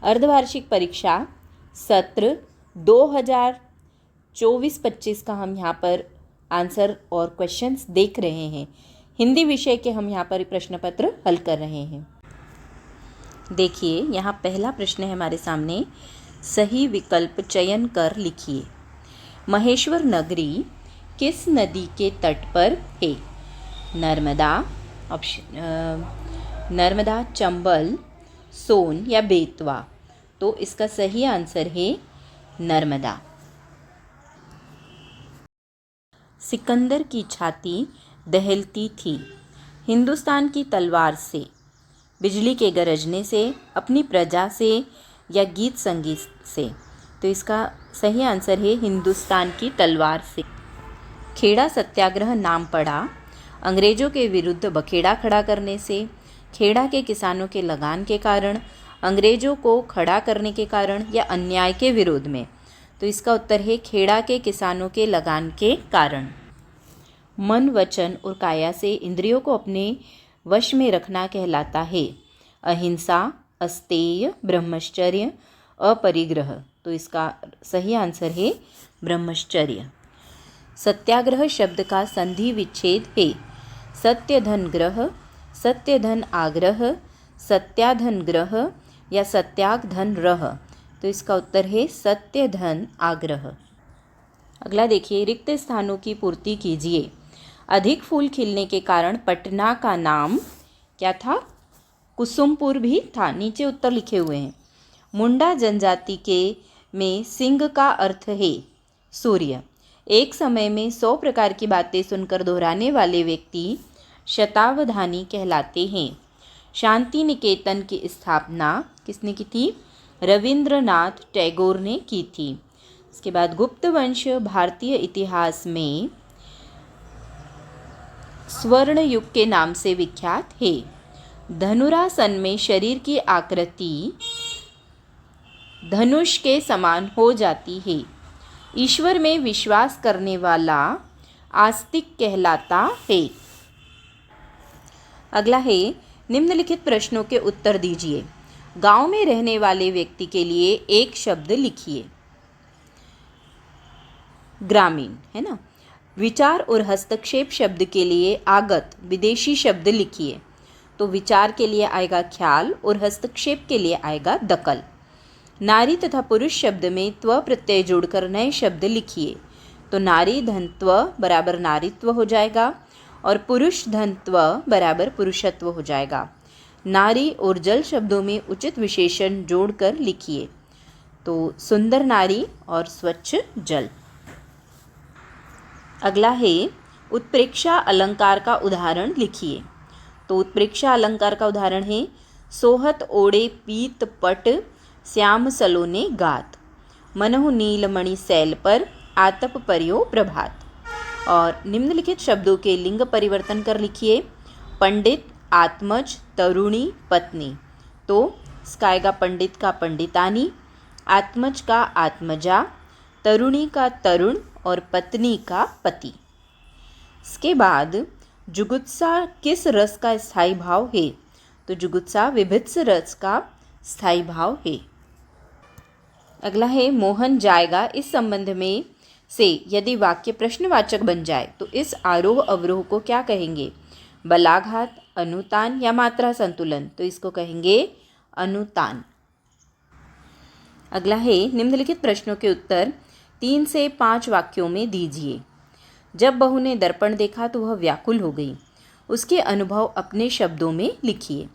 अर्धवार्षिक परीक्षा सत्र 2024-25 का हम यहाँ पर आंसर और क्वेश्चंस देख रहे हैं। हिंदी विषय के हम यहाँ पर प्रश्न पत्र हल कर रहे हैं। देखिए, यहाँ पहला प्रश्न है हमारे सामने, सही विकल्प चयन कर लिखिए। महेश्वर नगरी किस नदी के तट पर है? नर्मदा, नर्मदा, चंबल, सोन या बेतवा। तो इसका सही आंसर है नर्मदा। सिकंदर की छाती दहलती थी। हिंदुस्तान की तलवार से, बिजली के गरजने से, अपनी प्रजा से या गीत संगीत से। तो इसका सही आंसर है हिंदुस्तान की तलवार से। खेड़ा सत्याग्रह नाम पड़ा अंग्रेजों के विरुद्ध बखेड़ा खड़ा करने से, खेड़ा के किसानों के लगान के कारण, अंग्रेजों को खड़ा करने के कारण या अन्याय के विरोध में। तो इसका उत्तर है खेड़ा के किसानों के लगान के कारण। मन, वचन और काया से इंद्रियों को अपने वश में रखना कहलाता है अहिंसा, अस्तेय, ब्रह्मचर्य, अपरिग्रह। तो इसका सही आंसर है ब्रह्मचर्य। सत्याग्रह शब्द का संधि विच्छेद है सत्य धन ग्रह, सत्य धन आग्रह, सत्याधन ग्रह या सत्याग धन रह। तो इसका उत्तर है सत्य धन आग्रह। अगला देखिए, रिक्त स्थानों की पूर्ति कीजिए। अधिक फूल खिलने के कारण पटना का नाम क्या था? कुसुमपुर भी था। नीचे उत्तर लिखे हुए हैं। मुंडा जनजाति के में सिंह का अर्थ है सूर्य। एक समय में 100 प्रकार की बातें सुनकर दोहराने वाले व्यक्ति शतावधानी कहलाते हैं। शांति निकेतन की स्थापना किसने की थी? रविंद्रनाथ टैगोर ने की थी। इसके बाद गुप्त वंश भारतीय इतिहास में स्वर्ण युग के नाम से विख्यात है। धनुरासन में शरीर की आकृति धनुष के समान हो जाती है। ईश्वर में विश्वास करने वाला आस्तिक कहलाता है। अगला है, निम्नलिखित प्रश्नों के उत्तर दीजिए। गांव में रहने वाले व्यक्ति के लिए एक शब्द लिखिए। ग्रामीण है ना। विचार और हस्तक्षेप शब्द के लिए आगत विदेशी शब्द लिखिए। तो विचार के लिए आएगा ख्याल और हस्तक्षेप के लिए आएगा दखल। नारी तथा पुरुष शब्द में त्व प्रत्यय जोड़कर नए शब्द लिखिए। तो नारी धन त्व बराबर नारीत्व हो जाएगा और पुरुष धन त्व बराबर पुरुषत्व हो जाएगा। नारी और जल शब्दों में उचित विशेषण जोड़कर लिखिए। तो सुंदर नारी और स्वच्छ जल। अगला है, उत्प्रेक्षा अलंकार का उदाहरण लिखिए। तो उत्प्रेक्षा अलंकार का उदाहरण है सोहत ओढ़े पीत पट, श्याम सलोने गात, मनहु नीलमणि सैल पर, आतप परियो प्रभात। और निम्नलिखित शब्दों के लिंग परिवर्तन कर लिखिए। पंडित, आत्मज, तरुणी, पत्नी। तो इसका आएगा पंडित का पंडितानी, आत्मज का आत्मजा, तरुणी का तरुण और पत्नी का पति। इसके बाद जुगुत्सा किस रस का स्थायी भाव है? तो जुगुत्सा विभित्स रस का स्थायी भाव है। अगला है, मोहन जाएगा इस संबंध में से यदि वाक्य प्रश्नवाचक बन जाए तो इस आरोह अवरोह को क्या कहेंगे? बलाघात, अनुतान या मात्रा संतुलन। तो इसको कहेंगे अनुतान। अगला है, निम्नलिखित प्रश्नों के उत्तर 3 से 5 वाक्यों में दीजिए। जब बहू ने दर्पण देखा तो वह व्याकुल हो गई। उसके अनुभव अपने शब्दों में लिखिए।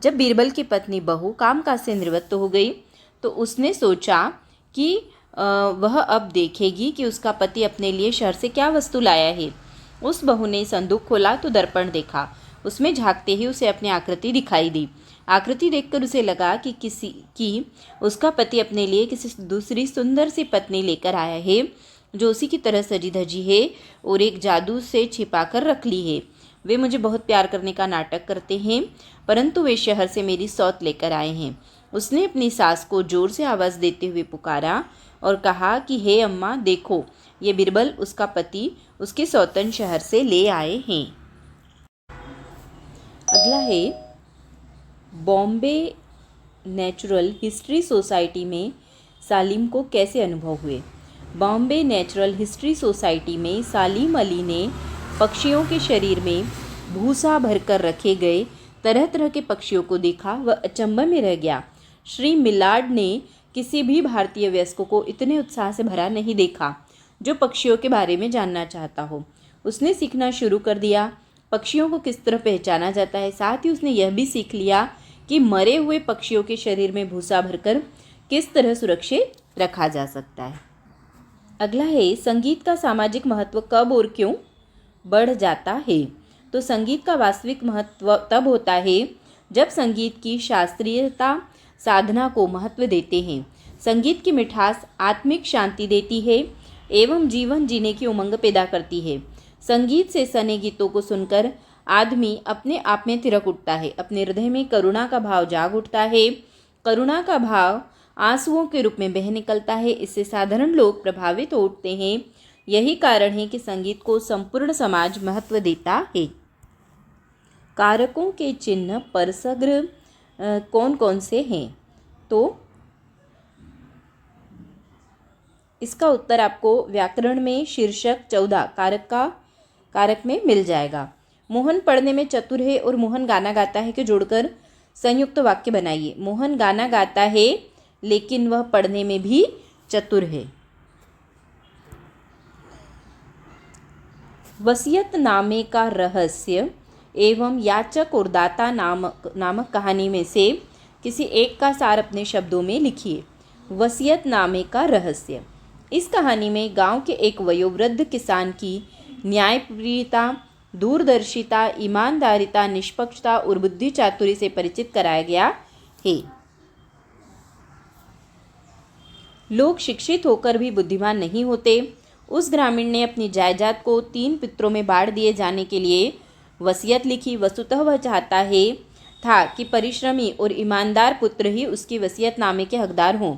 जब बीरबल की पत्नी बहू कामकाज से निवृत्त हो गई तो उसने सोचा कि वह अब देखेगी कि उसका पति अपने लिए शहर से क्या वस्तु लाया है। उस बहू ने संदूक खोला तो दर्पण देखा। उसमें झांकते ही उसे अपनी आकृति दिखाई दी। आकृति देखकर उसे लगा कि उसका पति अपने लिए किसी दूसरी सुंदर सी पत्नी लेकर आया है जो उसी की तरह सजी धजी है और एक जादू से छिपा कर रख ली है। वे मुझे बहुत प्यार करने का नाटक करते हैं परंतु वे शहर से मेरी सौत लेकर आए हैं। उसने अपनी सास को जोर से आवाज़ देते हुए पुकारा और कहा कि हे अम्मा देखो, ये बीरबल उसका पति उसके सौतन शहर से ले आए हैं। अगला है, बॉम्बे नेचुरल हिस्ट्री सोसाइटी में सालिम को कैसे अनुभव हुए। बॉम्बे नेचुरल हिस्ट्री सोसाइटी में सालिम अली ने पक्षियों के शरीर में भूसा भरकर रखे गए तरह तरह के पक्षियों को देखा। वह अचंभे में रह गया। श्री मिलार्ड ने किसी भी भारतीय वयस्क को इतने उत्साह से भरा नहीं देखा जो पक्षियों के बारे में जानना चाहता हो। उसने सीखना शुरू कर दिया पक्षियों को किस तरह पहचाना जाता है। साथ ही उसने यह भी सीख लिया कि मरे हुए पक्षियों के शरीर में भूसा भरकर किस तरह सुरक्षित रखा जा सकता है। अगला है संगीत का सामाजिक महत्व कब और क्यों बढ़ जाता है। तो संगीत का वास्तविक महत्व तब होता है जब संगीत की शास्त्रीयता साधना को महत्व देते हैं। संगीत की मिठास आत्मिक शांति देती है एवं जीवन जीने की उमंग पैदा करती है। संगीत से सने गीतों को सुनकर आदमी अपने आप में थिरक उठता है। अपने हृदय में करुणा का भाव जाग उठता है। करुणा का भाव आंसुओं के रूप में बह निकलता है। इससे साधारण लोग प्रभावित हो उठते हैं। यही कारण है कि संगीत को संपूर्ण समाज महत्व देता है। कारकों के चिन्ह परसग्र कौन कौन से हैं। तो इसका उत्तर आपको व्याकरण में शीर्षक 14 कारक में मिल जाएगा। मोहन पढ़ने में चतुर है और मोहन गाना गाता है के जोड़कर संयुक्त वाक्य बनाइए। मोहन गाना गाता है लेकिन वह पढ़ने में भी चतुर है। वसीयतनामे का रहस्य एवं याचक और दाता नामक कहानी में से किसी एक का सार अपने शब्दों में लिखिए। वसीयतनामे का रहस्य। इस कहानी में गांव के एक वयोवृद्ध किसान की न्यायप्रियता, दूरदर्शिता, ईमानदारिता, निष्पक्षता और बुद्धि चातुरी से परिचित कराया गया है। लोग शिक्षित होकर भी बुद्धिमान नहीं होते। उस ग्रामीण ने अपनी जायदाद को 3 पितरों में बांट दिए जाने के लिए वसीयत लिखी। वस्तुतः वह चाहता था कि परिश्रमी और ईमानदार पुत्र ही उसकी वसीयतनामे के हकदार हों।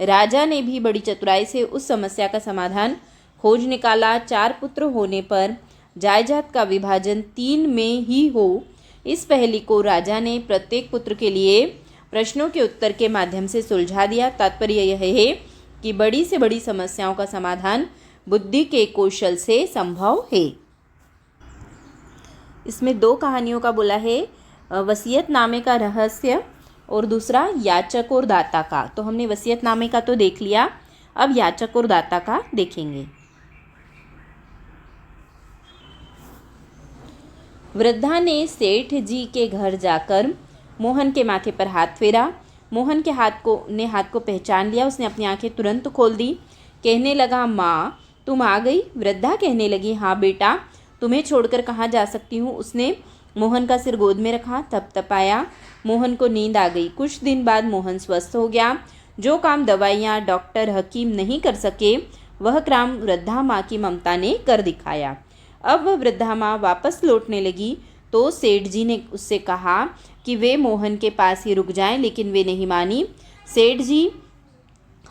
राजा ने भी बड़ी चतुराई से उस समस्या का समाधान खोज निकाला। 4 पुत्र होने पर जायदाद का विभाजन 3 में ही हो। इस पहेली को राजा ने प्रत्येक पुत्र के लिए प्रश्नों के उत्तर के माध्यम से सुलझा दिया। तात्पर्य यह है कि बड़ी से बड़ी समस्याओं का समाधान बुद्धि के कौशल से संभव है। इसमें 2 कहानियों का बोला है, वसीयतनामे का रहस्य और दूसरा याचक और दाता का। तो हमने वसीयतनामे का तो देख लिया, अब याचक और दाता का देखेंगे। वृद्धा ने सेठ जी के घर जाकर मोहन के माथे पर हाथ फेरा। मोहन के हाथ को पहचान लिया। उसने अपनी आंखें तुरंत खोल दी। कहने लगा, माँ तुम आ गई। वृद्धा कहने लगी, हाँ बेटा, तुम्हें छोड़कर कहाँ जा सकती हूँ। उसने मोहन का सिर गोद में रखा, थपथपाया। मोहन को नींद आ गई। कुछ दिन बाद मोहन स्वस्थ हो गया। जो काम दवाइयाँ, डॉक्टर, हकीम नहीं कर सके वह काम वृद्धा माँ की ममता ने कर दिखाया। अब वह वृद्धा माँ वापस लौटने लगी तो सेठ जी ने उससे कहा कि वे मोहन के पास ही रुक जाएं, लेकिन वे नहीं मानी। सेठ जी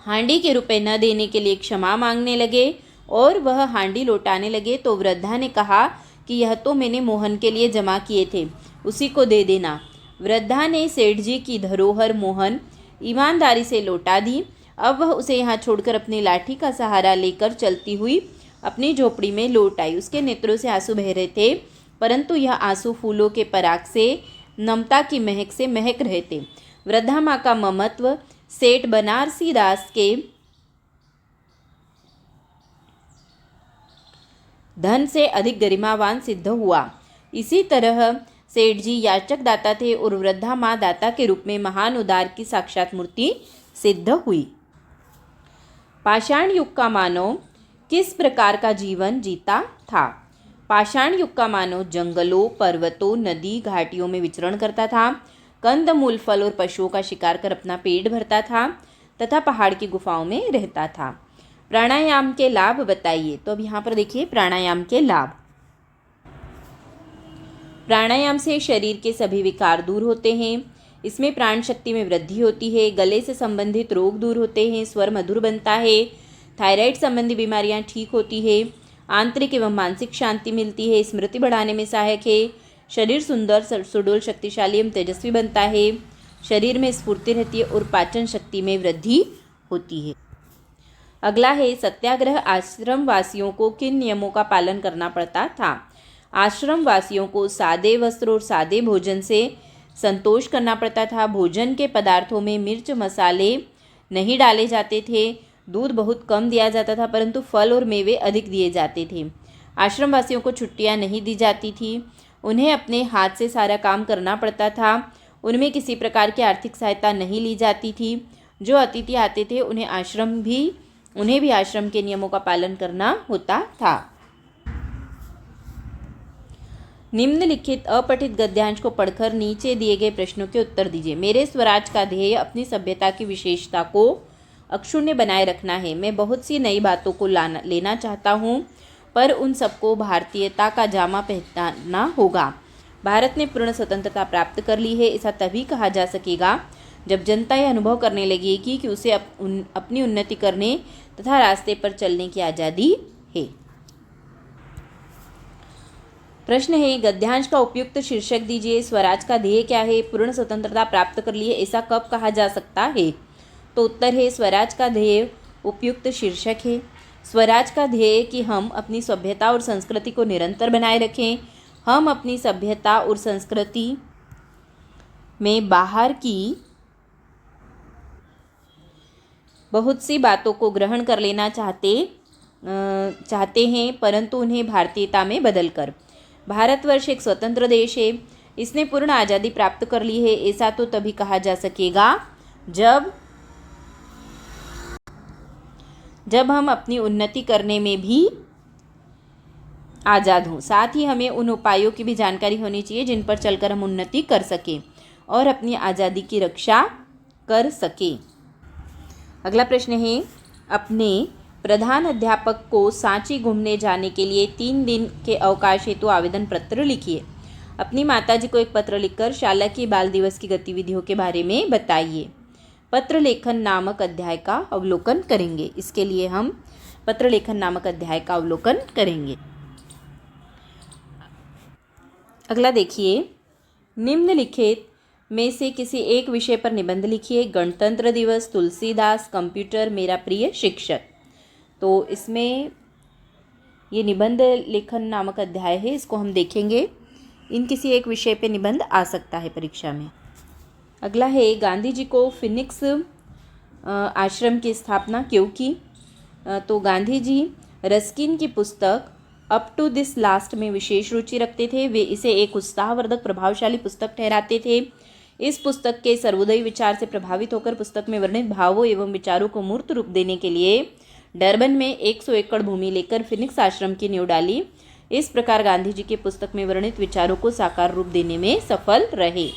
हांडी के रुपए न देने के लिए क्षमा मांगने लगे और वह हांडी लौटाने लगे। तो वृद्धा ने कहा कि यह तो मैंने मोहन के लिए जमा किए थे, उसी को दे देना। वृद्धा ने सेठ जी की धरोहर मोहन ईमानदारी से लौटा दी। अब वह उसे यहाँ छोड़कर अपनी लाठी का सहारा लेकर चलती हुई अपनी झोपड़ी में लौट आई। उसके नेत्रों से आंसू बह रहे थे, परंतु यह आंसू फूलों के पराग से, नमता की महक से महक रहे थे। वृद्धा माँ का ममत्व सेठ बनारसी दास के धन से अधिक गरिमावान सिद्ध हुआ। इसी तरह सेठ जी याचक दाता थे और वृद्धा माँ दाता के रूप में महान उदार की साक्षात मूर्ति सिद्ध हुई। पाषाण युग का मानव किस प्रकार का जीवन जीता था। पाषाण युग का मानव जंगलों, पर्वतों, नदी, घाटियों में विचरण करता था। कंदमूल, फल और पशुओं का शिकार कर अपना पेट भरता था तथा पहाड़ की गुफाओं में रहता था। प्राणायाम के लाभ बताइए। तो अब यहाँ पर देखिए प्राणायाम के लाभ। प्राणायाम से शरीर के सभी विकार दूर होते हैं। इसमें प्राण शक्ति में वृद्धि होती है। गले से संबंधित रोग दूर होते हैं। स्वर मधुर बनता है। थायराइड संबंधी बीमारियां ठीक होती है। आंतरिक एवं मानसिक शांति मिलती है। स्मृति बढ़ाने में सहायक है। शरीर सुंदर, सुडौल, शक्तिशाली एवं तेजस्वी बनता है। शरीर में स्फूर्ति रहती है और पाचन शक्ति में वृद्धि होती है। अगला है सत्याग्रह। आश्रम वासियों को किन नियमों का पालन करना पड़ता था? आश्रम वासियों को सादे वस्त्र और सादे भोजन से संतोष करना पड़ता था। भोजन के पदार्थों में मिर्च मसाले नहीं डाले जाते थे। दूध बहुत कम दिया जाता था, परंतु फल और मेवे अधिक दिए जाते थे। आश्रम वासियों को छुट्टियां नहीं दी जाती थी। उन्हें अपने हाथ से सारा काम करना पड़ता था। उनमें किसी प्रकार की आर्थिक सहायता नहीं ली जाती थी। जो अतिथि आते थे उन्हें भी आश्रम के नियमों का पालन करना होता था। निम्नलिखित अपठित गद्यांश को पढ़कर नीचे दिए गए प्रश्नों के उत्तर दीजिए। मेरे स्वराज का ध्येय अपनी सभ्यता की विशेषता को अक्षुण्ण बनाए रखना है। मैं बहुत सी नई बातों को लेना चाहता हूँ, पर उन सबको भारतीयता का जामा पहनाना होगा। भारत ने पूर्ण स्वतंत्रता प्राप्त कर ली है। ऐसा तभी कहा जा सकेगा जब जनता यह अनुभव करने लगेगी कि उसे अपनी उन्नति करने तथा रास्ते पर चलने की आज़ादी है। प्रश्न है, गद्यांश का उपयुक्त शीर्षक दीजिए। स्वराज का ध्येय क्या है? पूर्ण स्वतंत्रता प्राप्त कर ली है, ऐसा कब कहा जा सकता है? तो उत्तर है स्वराज का ध्येय उपयुक्त शीर्षक है। स्वराज का ध्येय कि हम अपनी सभ्यता और संस्कृति को निरंतर बनाए रखें। हम अपनी सभ्यता और संस्कृति में बाहर की बहुत सी बातों को ग्रहण कर लेना चाहते हैं, परंतु उन्हें भारतीयता में बदलकर। भारतवर्ष एक स्वतंत्र देश है। इसने पूर्ण आज़ादी प्राप्त कर ली है। ऐसा तो तभी कहा जा सकेगा जब हम अपनी उन्नति करने में भी आज़ाद हों। साथ ही हमें उन उपायों की भी जानकारी होनी चाहिए जिन पर चलकर हम उन्नति कर सकें और अपनी आज़ादी की रक्षा कर सकें। अगला प्रश्न है, अपने प्रधान अध्यापक को सांची घूमने जाने के लिए 3 दिन के अवकाश हेतु आवेदन पत्र लिखिए। अपनी माताजी को एक पत्र लिखकर शाला की बाल दिवस की गतिविधियों के बारे में बताइए। पत्र लेखन नामक अध्याय का अवलोकन करेंगे। इसके लिए हम पत्र लेखन नामक अध्याय का अवलोकन करेंगे। अगला देखिए, निम्नलिखित में से किसी एक विषय पर निबंध लिखिए। गणतंत्र दिवस, तुलसीदास, कंप्यूटर, मेरा प्रिय शिक्षक। तो इसमें ये निबंध लेखन नामक अध्याय है, इसको हम देखेंगे। इन किसी एक विषय पे निबंध आ सकता है परीक्षा में। अगला है, गांधी जी को फिनिक्स आश्रम की स्थापना क्यों की? तो गांधी जी रस्किन की पुस्तक अप टू दिस लास्ट में विशेष रुचि रखते थे। वे इसे एक उत्साहवर्धक प्रभावशाली पुस्तक ठहराते थे। इस पुस्तक के सर्वोदयी विचार से प्रभावित होकर पुस्तक में वर्णित भावों एवं विचारों को मूर्त रूप देने के लिए डरबन में 100 एकड़ भूमि लेकर फिनिक्स आश्रम की नींव डाली। इस प्रकार गांधी जी की पुस्तक में वर्णित विचारों को साकार रूप देने में सफल रहे।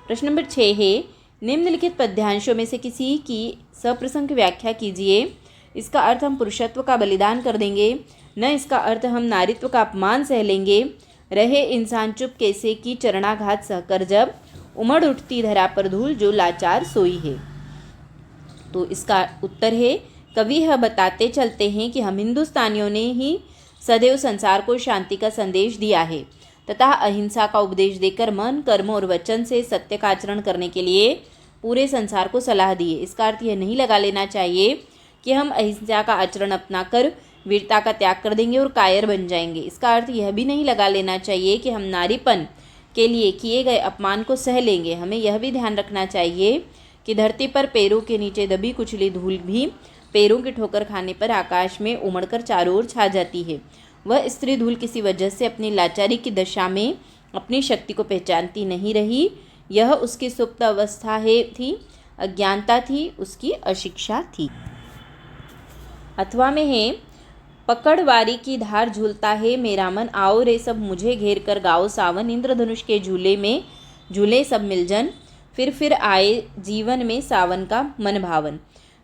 प्रश्न नंबर 6 है, निम्नलिखित पद्यांशों में से किसी की सप्रसंग व्याख्या कीजिए। इसका अर्थ हम पुरुषत्व का बलिदान कर देंगे, न इसका अर्थ हम नारीत्व का अपमान सह लेंगे। रहे इंसान चुप कैसे की चरणाघात सहकर जब उमड़ उठती धरा पर धूल जो लाचार सोई है। तो इसका उत्तर है, कवि यह बताते चलते हैं कि हम हिंदुस्तानियों ने ही सदैव संसार को शांति का संदेश दिया है तथा अहिंसा का उपदेश देकर मन, कर्म और वचन से सत्य का आचरण करने के लिए पूरे संसार को सलाह दी है। इसका अर्थ यह नहीं लगा लेना चाहिए कि हम अहिंसा का आचरण अपनाकर वीरता का त्याग कर देंगे और कायर बन जाएंगे। इसका अर्थ यह भी नहीं लगा लेना चाहिए कि हम नारीपन के लिए किए गए अपमान को सह लेंगे। हमें यह भी ध्यान रखना चाहिए कि धरती पर पैरों के नीचे दबी कुचली धूल भी पैरों की ठोकर खाने पर आकाश में उमड़कर चारों ओर छा जाती है। वह स्त्री धूल किसी वजह से अपनी लाचारी की दशा में अपनी शक्ति को पहचानती नहीं रही। यह उसकी सुप्त अवस्था थी, अज्ञानता थी, उसकी अशिक्षा थी। अथवा में है, पकड़वारी की धार झूलता है मेरा मन, आओ रे सब मुझे घेर कर गाओ सावन। इंद्रधनुष के झूले में झूले सब मिलजन, फिर आए जीवन में सावन का मन भावन।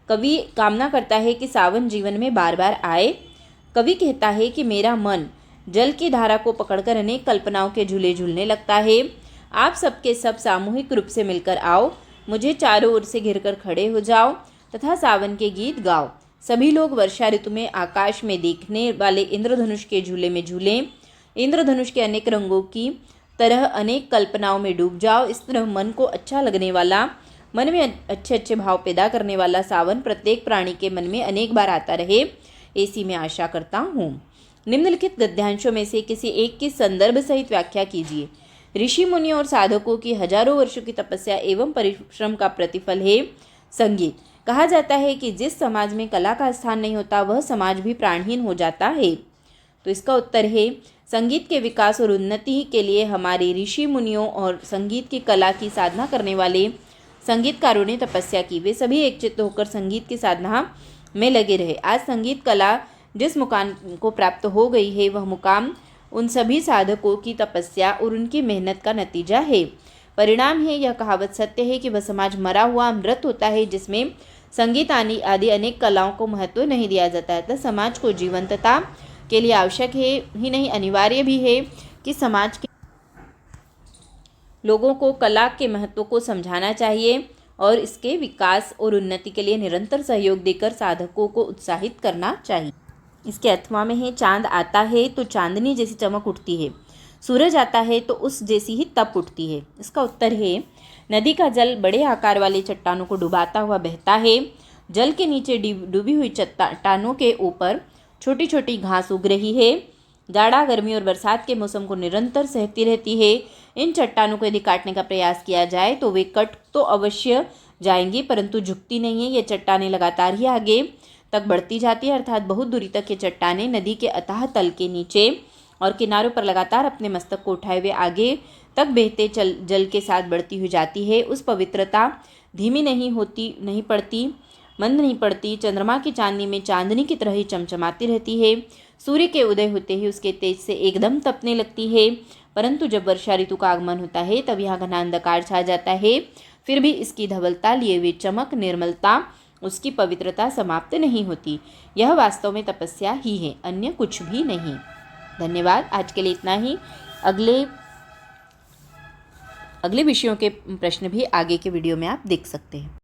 कवि कामना करता है कि सावन जीवन में बार बार आए। कवि कहता है कि मेरा मन जल की धारा को पकड़कर अनेक कल्पनाओं के झूले झूलने लगता है। आप सबके सब सामूहिक रूप से मिलकर आओ, मुझे चारों ओर से घिरकर खड़े हो जाओ तथा सावन के गीत गाओ। सभी लोग वर्षा ऋतु में आकाश में देखने वाले इंद्रधनुष के झूले में झूलें। इंद्रधनुष के अनेक रंगों की तरह अनेक कल्पनाओं में डूब जाओ। इस तरह मन को अच्छा लगने वाला, मन में अच्छे अच्छे भाव पैदा करने वाला सावन प्रत्येक प्राणी के मन में अनेक बार आता रहे, ऐसी मैं आशा करता हूँ। निम्नलिखित गद्यांशों में से किसी एक की संदर्भ सहित व्याख्या कीजिए। ऋषि मुनियों और साधकों की हजारों वर्षों की तपस्या एवं परिश्रम का प्रतिफल है संगीत। कहा जाता है कि जिस समाज में कला का स्थान नहीं होता वह समाज भी प्राणहीन हो जाता है। तो इसका उत्तर है, संगीत के विकास और उन्नति के लिए हमारे ऋषि मुनियों और संगीत की कला की साधना करने वाले संगीतकारों ने तपस्या की। वे सभी एकचित्त होकर संगीत की साधना में लगे रहे। आज संगीत कला जिस मुकाम को प्राप्त हो गई है वह मुकाम उन सभी साधकों की तपस्या और उनकी मेहनत का नतीजा है। परिणाम है, यह कहावत सत्य है कि वह समाज मरा हुआ मृत होता है जिसमें संगीत आदि अनेक कलाओं को महत्व नहीं दिया जाता है। तो समाज को जीवंतता के लिए आवश्यक है ही नहीं, अनिवार्य भी है कि समाज के लोगों को कला के महत्व को समझाना चाहिए और इसके विकास और उन्नति के लिए निरंतर सहयोग देकर साधकों को उत्साहित करना चाहिए। इसके अथवा में है, चांद आता है तो चांदनी जैसी चमक उठती है, सूरज आता है तो उस जैसी ही तप उठती है। इसका उत्तर है, नदी का जल बड़े आकार वाली चट्टानों को डुबाता हुआ बहता है। जल के नीचे डूबी हुई चट्टानों के ऊपर छोटी छोटी घास उग रही है। जाड़ा, गर्मी और बरसात के मौसम को निरंतर सहती रहती है। इन चट्टानों को यदि काटने का प्रयास किया जाए तो वे कट तो अवश्य जाएंगी परंतु झुकती नहीं है। ये चट्टानें लगातार ही आगे तक बढ़ती जाती है, अर्थात बहुत दूरी तक ये चट्टानें नदी के अथाह तल के नीचे और किनारों पर लगातार अपने मस्तक को उठाए हुए आगे तक बहते जल के साथ बढ़ती हुई जाती है। उस पवित्रता धीमी नहीं पड़ती, मंद नहीं पड़ती, चंद्रमा की चांदनी में चांदनी की तरह ही चमचमाती रहती है। सूर्य के उदय होते ही उसके तेज से एकदम तपने लगती है, परंतु जब वर्षा ऋतु का आगमन होता है तब यहाँ घना अंधकार छा जाता है। फिर भी इसकी धवलता, लिए हुए चमक, निर्मलता, उसकी पवित्रता समाप्त नहीं होती। यह वास्तव में तपस्या ही है, अन्य कुछ भी नहीं। धन्यवाद। आज के लिए इतना ही। अगले विषयों के प्रश्न भी आगे के वीडियो में आप देख सकते हैं।